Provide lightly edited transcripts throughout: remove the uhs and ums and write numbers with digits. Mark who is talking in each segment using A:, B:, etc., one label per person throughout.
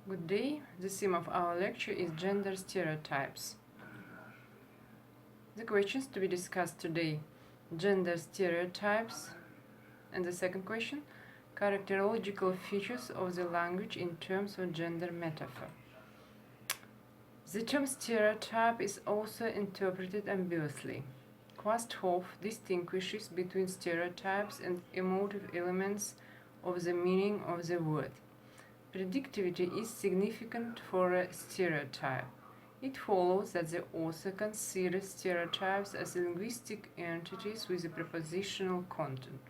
A: Good day. The theme of our lecture is gender stereotypes. The questions to be discussed today: gender stereotypes, and the second question: characterological features of the language in terms of gender metaphor. The term stereotype is also interpreted ambiguously. Quasthoff distinguishes between stereotypes and emotive elements of the meaning of the word. Predictivity is significant for a stereotype. It follows that the author considers stereotypes as linguistic entities with a prepositional content.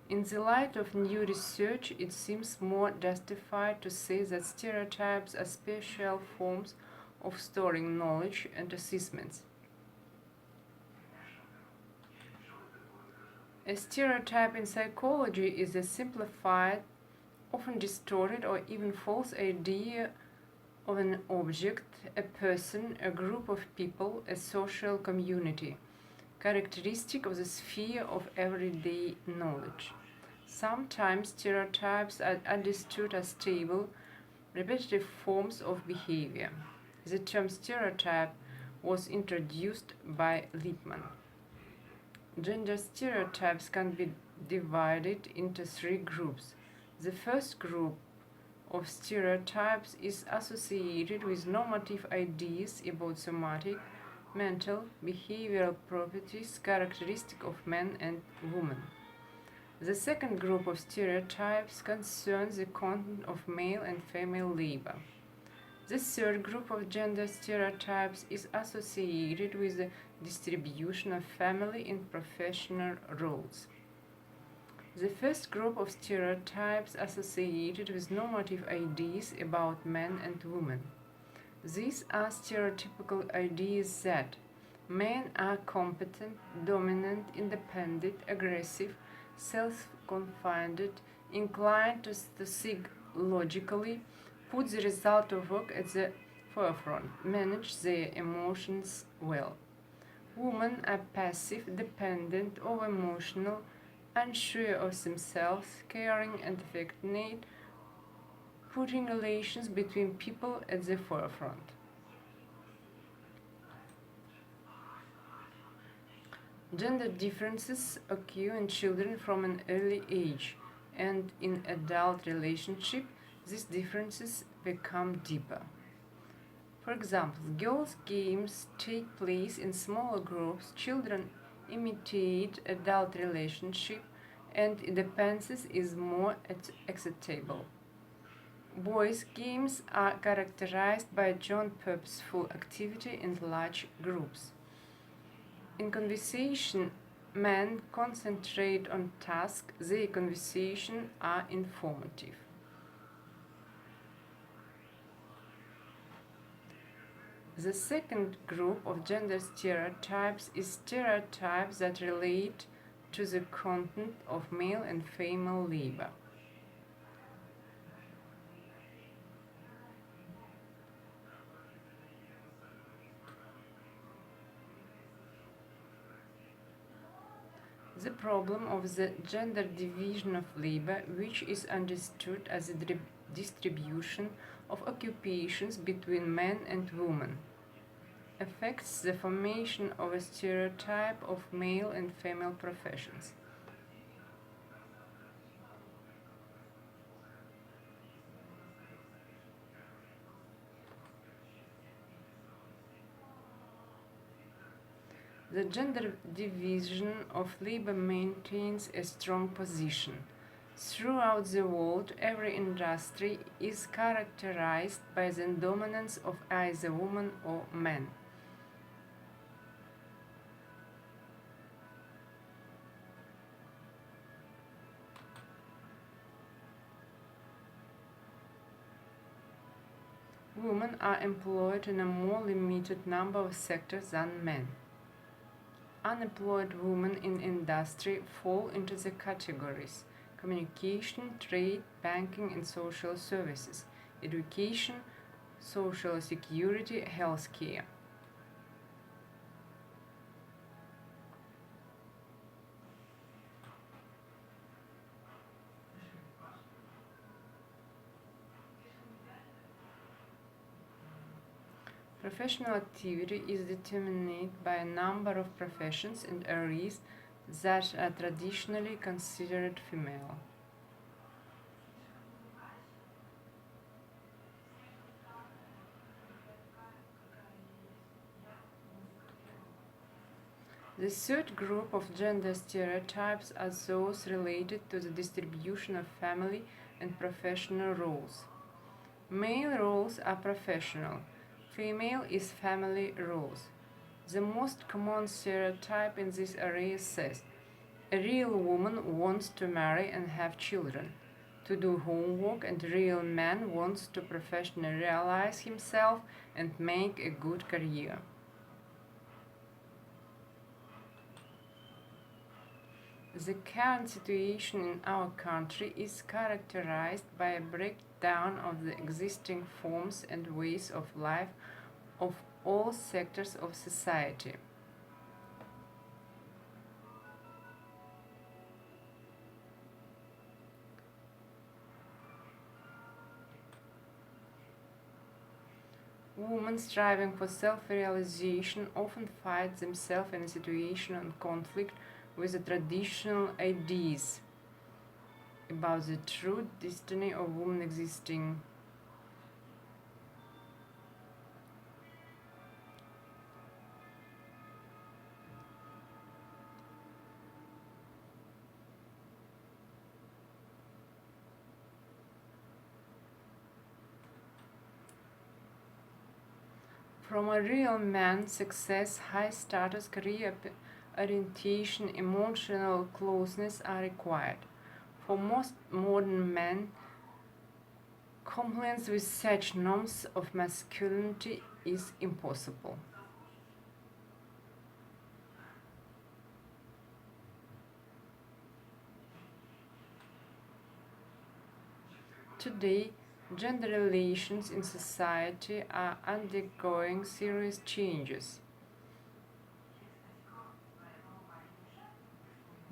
A: In the light of new research, it seems more justified to say that stereotypes are special forms of storing knowledge and assessments. A stereotype in psychology is a simplified, often distorted or even false idea of an object, a person, a group of people, a social community, characteristic of the sphere of everyday knowledge. Sometimes stereotypes are understood as stable, repetitive forms of behavior. The term stereotype was introduced by Lippmann. Gender stereotypes can be divided into three groups. The first group of stereotypes is associated with normative ideas about somatic, mental, behavioral properties characteristic of men and women. The second group of stereotypes concerns the content of male and female labor. The third group of gender stereotypes is associated with the distribution of family and professional roles. The first group of stereotypes associated with normative ideas about men and women. These are stereotypical ideas that men are competent, dominant, independent, aggressive, self-confined, inclined to think logically, put the result of work at the forefront, manage their emotions well. Women are passive, dependent, or emotional, unsure of themselves, caring and affectionate, putting relations between people at the forefront. Gender differences occur in children from an early age, and in adult relationships, these differences become deeper. For example, girls' games take place in smaller groups, children imitate adult relationship, and independence is more acceptable. Boys' games are characterized by joint purposeful activity in large groups. In conversation, men concentrate on tasks, their conversations are informative. The second group of gender stereotypes is stereotypes that relate to the content of male and female labor. The problem of the gender division of labor, which is understood as the distribution of occupations between men and women, affects the formation of a stereotype of male and female professions. The gender division of labor maintains a strong position. Throughout the world, every industry is characterized by the dominance of either women or men. Women are employed in a more limited number of sectors than men. Unemployed women in industry fall into the categories: communication, trade, banking and social services, education, social security, healthcare. Professional activity is determined by a number of professions and areas that are traditionally considered female. The third group of gender stereotypes are those related to the distribution of family and professional roles. Male roles are professional, female is family roles. The most common stereotype in this area says, a real woman wants to marry and have children, to do homework, and a real man wants to professionally realize himself and make a good career. The current situation in our country is characterized by a breakdown of the existing forms and ways of life of all sectors of society. Women striving for self-realization often find themselves in a situation of conflict with the traditional ideas about the true destiny of women existing. From a real man, success, high status, career orientation, emotional closeness are required. For most modern men, compliance with such norms of masculinity is impossible. Today, gender relations in society are undergoing serious changes.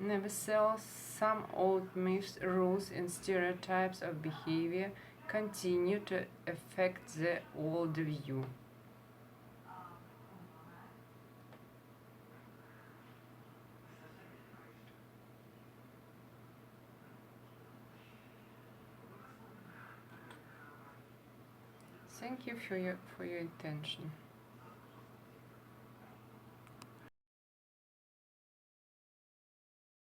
A: Nevertheless, some old myths, rules, and stereotypes of behavior continue to affect the old view. Thank you for your attention.